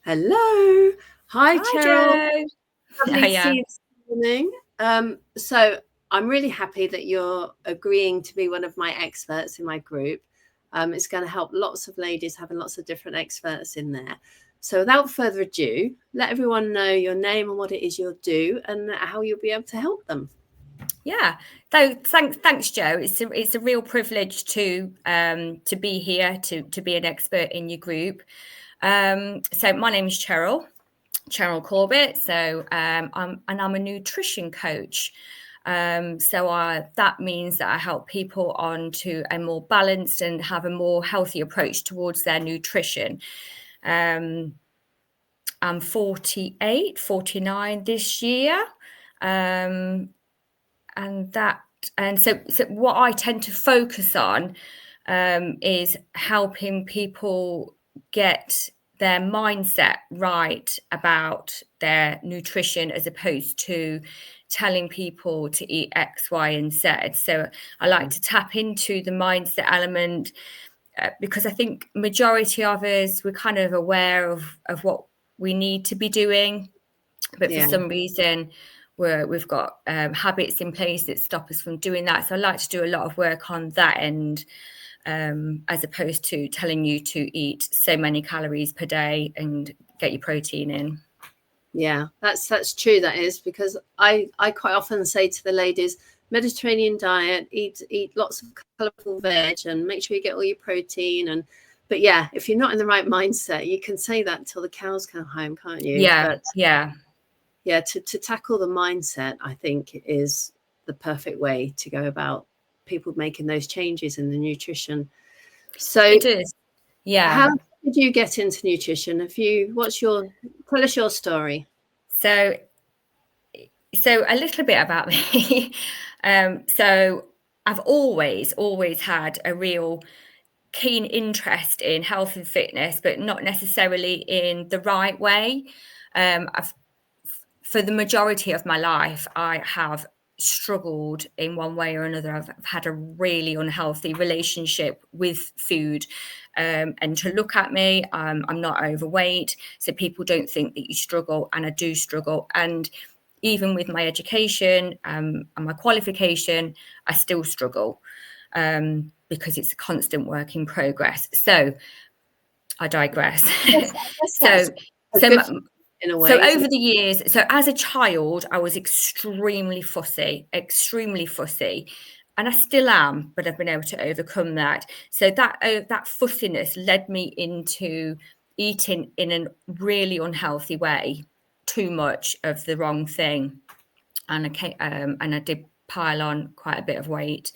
Hello. Hi, Hi, Cheryl. Joe. Lovely to see Hiya. you this morning. So I'm really happy that you're agreeing to be one of my experts in my group. It's going to help lots of ladies having lots of different experts in there. So without further ado, let everyone know your name and what it is you'll do and how you'll be able to help them. Yeah. So thanks, Joe. It's a real privilege to be here to be an expert in your group. So my name is Cheryl Corbett. So I'm a nutrition coach. That means that I help people on to a more balanced and have a more healthy approach towards their nutrition. I'm 49 this year. And so what I tend to focus on is helping people get their mindset right about their nutrition, as opposed to telling people to eat X, Y, and Z. So I like to tap into the mindset element, because I think majority of us, we're kind of aware of what we need to be doing, but for some reason we've got habits in place that stop us from doing that. So I like to do a lot of work on that end, as opposed to telling you to eat so many calories per day and get your protein in. Yeah, that's true. That is, because I quite often say to the ladies, Mediterranean diet, eat lots of colourful veg and make sure you get all your protein. But yeah, if you're not in the right mindset, you can say that till the cows come home, can't you? Yeah, To tackle the mindset, I think, is the perfect way to go about people making those changes in the nutrition. So it is. Yeah. how did you get into nutrition? Tell us your story. So a little bit about me. So I've always had a real keen interest in health and fitness, but not necessarily in the right way. For the majority of my life, I have struggled in one way or another. I've had a really unhealthy relationship with food. And to look at me, I'm not overweight, so people don't think that you struggle, and I do struggle. And even with my education and my qualification, I still struggle, because it's a constant work in progress. So I digress. In a way, So over the years, so as a child, I was extremely fussy, and I still am, but I've been able to overcome that. So that fussiness led me into eating in a really unhealthy way, too much of the wrong thing, and I did pile on quite a bit of weight.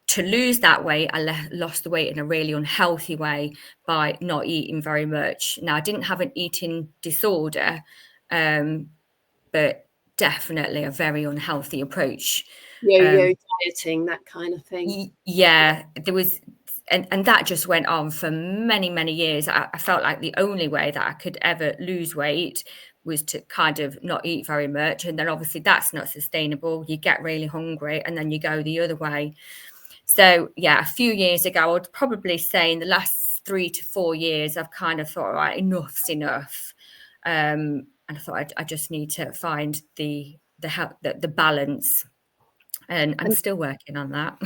To lose that weight, I lost the weight in a really unhealthy way by not eating very much. Now, I didn't have an eating disorder, but definitely a very unhealthy approach. Yo-yo dieting, that kind of thing. Yeah, there was, and that just went on for many, many years. I felt like the only way that I could ever lose weight was to kind of not eat very much. And then obviously that's not sustainable. You get really hungry and then you go the other way. So yeah, a few years ago, I would probably say in the last 3 to 4 years, I've kind of thought, right, enough's enough. And I thought I just need to find the balance, and I'm still working on that.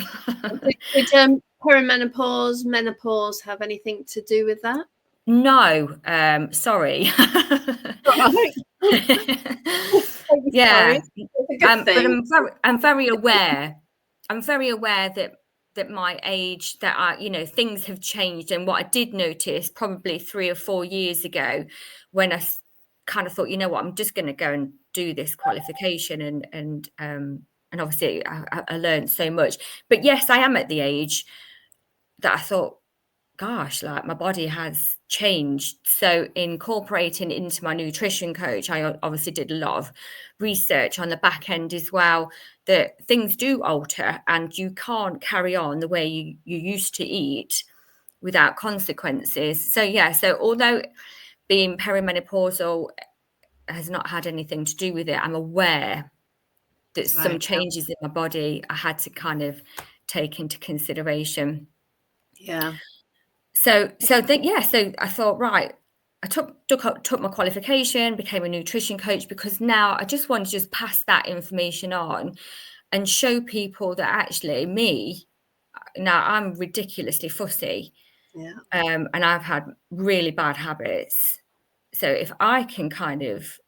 Did perimenopause, menopause have anything to do with that? No, sorry. Yeah, but I'm very aware. I'm very aware that my age, that things have changed. And what I did notice probably 3 or 4 years ago, when I kind of thought, you know what, I'm just going to go and do this qualification, and obviously I learned so much. But yes, I am at the age that I thought, gosh, like my body has changed. So incorporating into my nutrition coach, I obviously did a lot of research on the back end as well, that things do alter and you can't carry on the way you used to eat without consequences. So yeah, so although being perimenopausal has not had anything to do with it, I'm aware that some changes in my body I had to kind of take into consideration. Yeah. So I thought, right, took my qualification, became a nutrition coach, because now I just want to just pass that information on and show people that actually now I'm ridiculously fussy. Yeah. And I've had really bad habits. So if I can kind of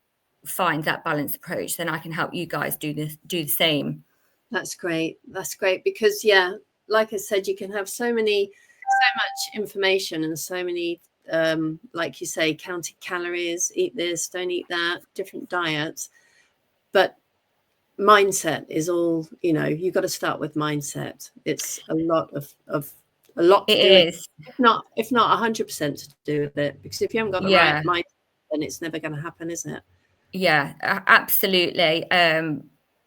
find that balanced approach, then I can help you guys do the same. That's great. That's great, because like I said, you can have so much information and so many, like you say, counted calories, eat this, don't eat that, different diets. But mindset is all, you've got to start with mindset. It's a lot to do with it. If not 100% to do with it, because if you haven't got the right mindset, then it's never going to happen, is it? Yeah, absolutely.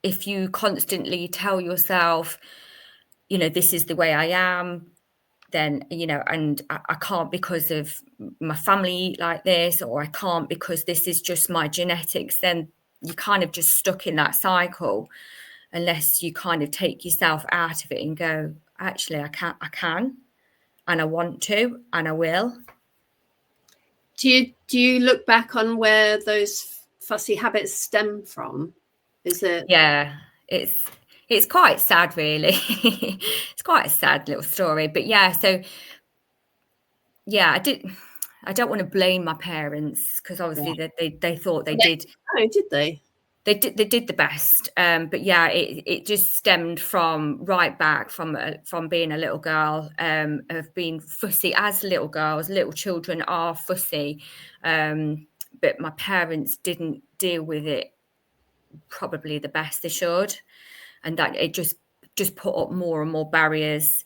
If you constantly tell yourself, this is the way I am, then, and I can't because of my family eat like this, or I can't because this is just my genetics, then you're kind of just stuck in that cycle, unless you kind of take yourself out of it and go, actually, I can, and I want to, and I will. Do you look back on where those fussy habits stem from? Is it? Yeah, it's quite sad, really. It's quite a sad little story, but so I don't want to blame my parents, because obviously they thought they did. Oh, did they? They did the best, but it just stemmed from right back from being a little girl, of being fussy. As little girls, little children are fussy, but my parents didn't deal with it probably the best they should, and that it just put up more and more barriers,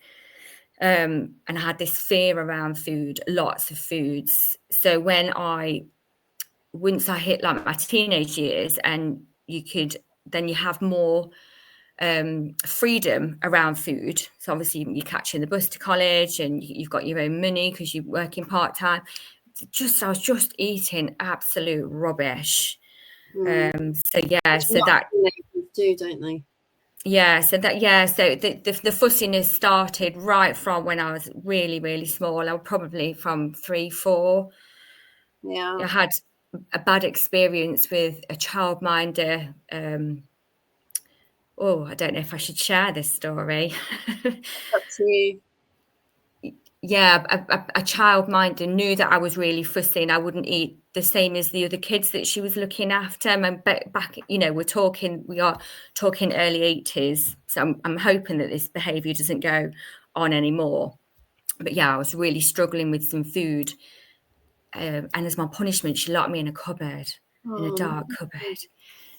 and I had this fear around food, lots of foods. So once I hit like my teenage years, and then you have more freedom around food. So obviously you're catching the bus to college, and you've got your own money because you're working part-time. I was just eating absolute rubbish. So that do, don't they? So the fussiness started right from when I was really, really small. I was probably from 3, 4. Yeah. I had a bad experience with a childminder. I don't know if I should share this story. Up to you. Yeah, a childminder knew that I was really fussy and I wouldn't eat the same as the other kids that she was looking after. And back, we are talking early 80s. So I'm hoping that this behaviour doesn't go on anymore. But I was really struggling with some food. And as my punishment, she locked me in a cupboard, in a dark cupboard.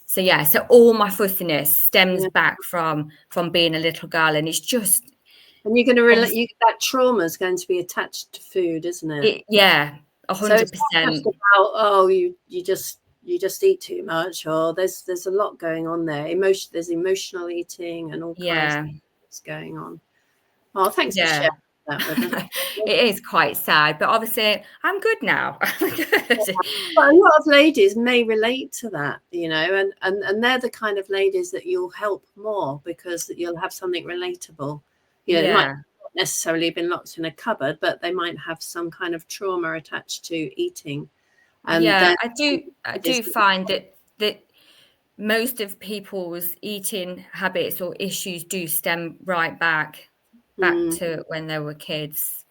So so all my fussiness stems back from being a little girl, and it's just. And you're going to that trauma is going to be attached to food, isn't it? 100%. So it's not just about you just eat too much, or there's a lot going on there. There's emotional eating and all kinds of things going on. Oh, thanks for sharing that with us. It is quite sad, but obviously I'm good now. But a lot of ladies may relate to that, and they're the kind of ladies that you'll help more, because you'll have something relatable. It might not necessarily have been locked in a cupboard, but they might have some kind of trauma attached to eating. I do find that most of people's eating habits or issues do stem right back to when they were kids.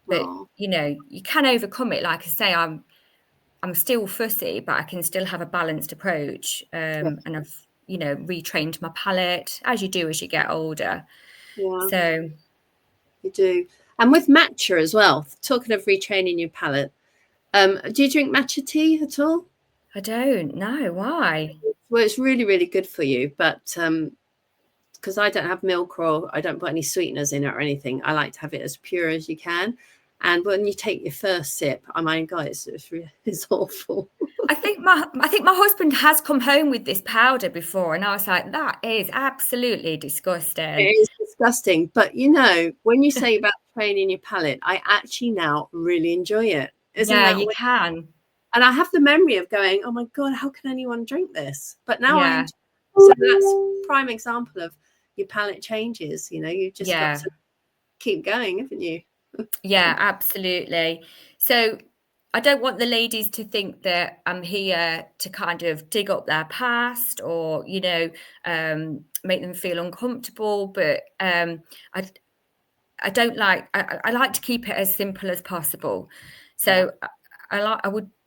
But you can overcome it. Like I say, I'm still fussy, but I can still have a balanced approach. And I've retrained my palate, as you do as you get older. Yeah. So you do. And with matcha as well, talking of retraining your palate, do you drink matcha tea at all? I don't know. Why? Well, it's really, really good for you, but because I don't have milk or I don't put any sweeteners in it or anything, I like to have it as pure as you can. And when you take your first sip, oh my God, it's awful. I think my husband has come home with this powder before, and I was like, that is absolutely disgusting. It is disgusting. But when you say about training your palate, I actually now really enjoy it. You can. And I have the memory of going, oh my God, how can anyone drink this? But now so that's a prime example of your palate changes. You've just got to keep going, haven't you? Yeah, absolutely. So I don't want the ladies to think that I'm here to kind of dig up their past or, you know, make them feel uncomfortable. But I don't like, I like to keep it as simple as possible. So yeah.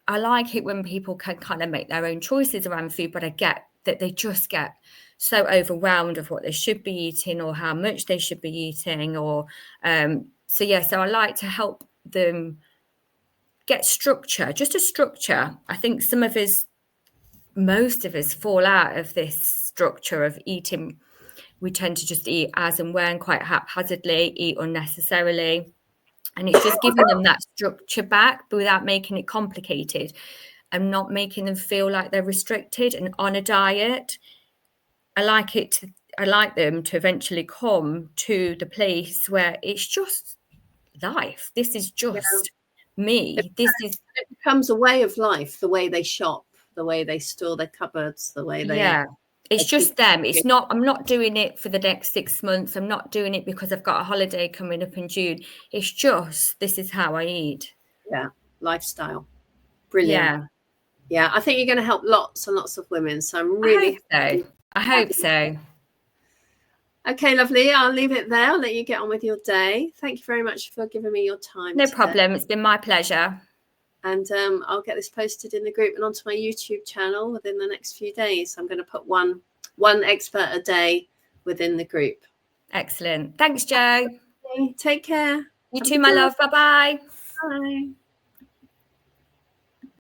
I like it when people can kind of make their own choices around food, but I get that they just get so overwhelmed of what they should be eating or how much they should be eating, or so I like to help them get structure, just a structure. I think most of us fall out of this structure of eating. We tend to just eat as and when, quite haphazardly, eat unnecessarily. And it's just giving them that structure back, but without making it complicated and not making them feel like they're restricted and on a diet. I like them to eventually come to the place where it's just life. This is just me. It becomes a way of life, the way they shop, the way they store their cupboards, the way they it's just them. It's not, I'm not doing it for the next 6 months. I'm not doing it because I've got a holiday coming up in June. It's just, this is how I eat. Yeah. Lifestyle. Brilliant. Yeah. I think you're going to help lots and lots of women. So I'm really I hope so. Okay, lovely. I'll leave it there. I'll let you get on with your day. Thank you very much for giving me your time. No problem. It's been my pleasure. And I'll get this posted in the group and onto my YouTube channel within the next few days. I'm going to put one expert a day within the group. Excellent. Thanks, Jo. Okay, take care. You too, my love. Bye-bye. Bye.